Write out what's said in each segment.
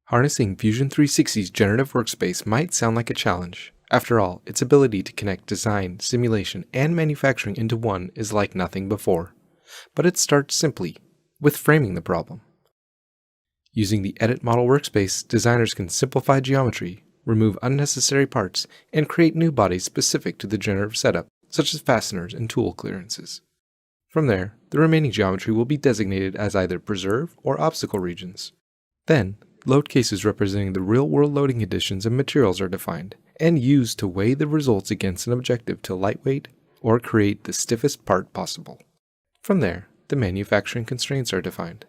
Harnessing Fusion 360's generative workspace might sound like a challenge. After all, its ability to connect design, simulation, and manufacturing into one is like nothing before. But it starts simply, with framing the problem. Using the Edit Model workspace, designers can simplify geometry, remove unnecessary parts, and create new bodies specific to the generative setup, such as fasteners and tool clearances. From there, the remaining geometry will be designated as either preserve or obstacle regions. Then, load cases representing the real-world loading conditions and materials are defined, and used to weigh the results against an objective to lightweight or create the stiffest part possible. From there, the manufacturing constraints are defined.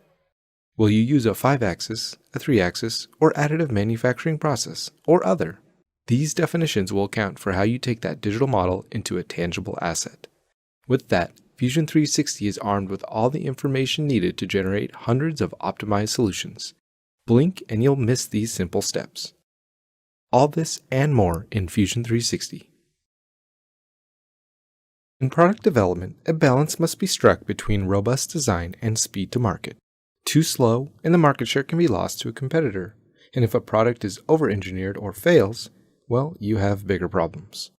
Will you use a 5-axis, a 3-axis, or additive manufacturing process, or other? These definitions will account for how you take that digital model into a tangible asset. With that, Fusion 360 is armed with all the information needed to generate hundreds of optimized solutions. Blink and you'll miss these simple steps. All this and more in Fusion 360. In product development, a balance must be struck between robust design and speed to market. Too slow, and the market share can be lost to a competitor. And if a product is over-engineered or fails, well, you have bigger problems.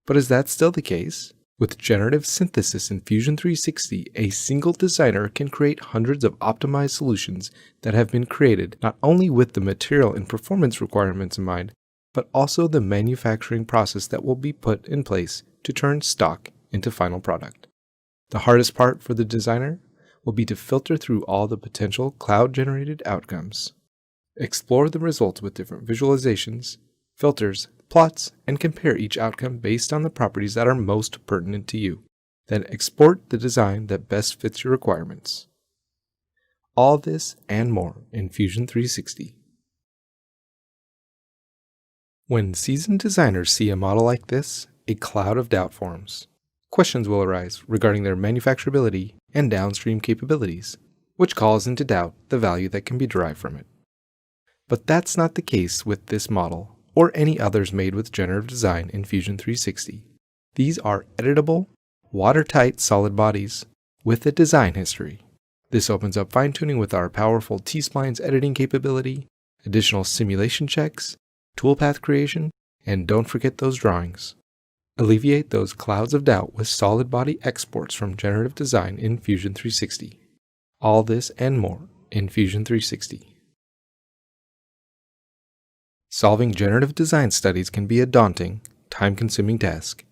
But is that still the case? With generative synthesis in Fusion 360, a single designer can create hundreds of optimized solutions that have been created not only with the material and performance requirements in mind, but also the manufacturing process that will be put in place to turn stock into final product. The hardest part for the designer will be to filter through all the potential cloud-generated outcomes. Explore the results with different visualizations, filters, plots, and compare each outcome based on the properties that are most pertinent to you. Then export the design that best fits your requirements. All this and more in Fusion 360. When seasoned designers see a model like this, a cloud of doubt forms. Questions will arise regarding their manufacturability and downstream capabilities, which calls into doubt the value that can be derived from it. But that's not the case with this model, or any others made with generative design in Fusion 360. These are editable, watertight solid bodies with a design history. This opens up fine-tuning with our powerful T-splines editing capability, additional simulation checks, toolpath creation, and don't forget those drawings. Alleviate those clouds of doubt with solid body exports from generative design in Fusion 360. All this and more in Fusion 360. Solving generative design studies can be a daunting, time-consuming task.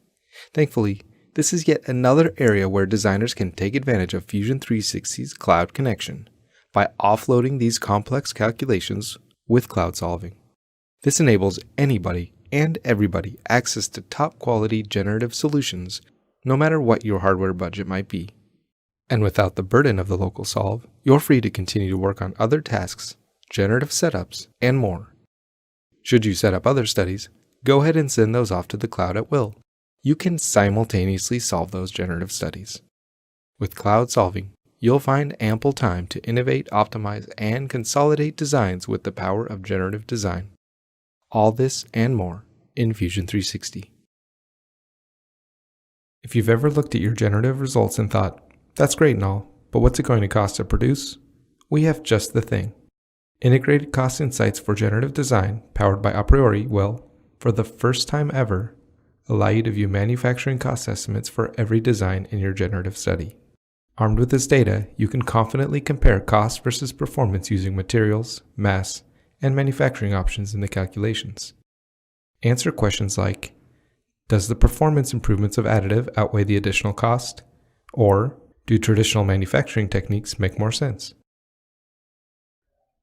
Thankfully, this is yet another area where designers can take advantage of Fusion 360's cloud connection by offloading these complex calculations with cloud solving. This enables anybody and everybody access to top-quality generative solutions, no matter what your hardware budget might be. And without the burden of the local solve, you're free to continue to work on other tasks, generative setups, and more. Should you set up other studies, go ahead and send those off to the cloud at will. You can simultaneously solve those generative studies. With cloud solving, you'll find ample time to innovate, optimize, and consolidate designs with the power of generative design. All this and more in Fusion 360. If you've ever looked at your generative results and thought, that's great and all, but what's it going to cost to produce? We have just the thing. Integrated cost insights for generative design, powered by a priori, will, for the first time ever, allow you to view manufacturing cost estimates for every design in your generative study. Armed with this data, you can confidently compare cost versus performance using materials, mass, and manufacturing options in the calculations. Answer questions like, does the performance improvements of additive outweigh the additional cost? Or, do traditional manufacturing techniques make more sense?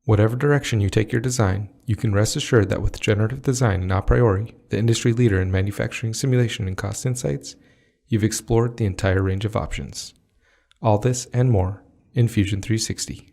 Whatever direction you take your design, you can rest assured that with generative design and a priori, the industry leader in manufacturing simulation and cost insights, you've explored the entire range of options. All this and more in Fusion 360.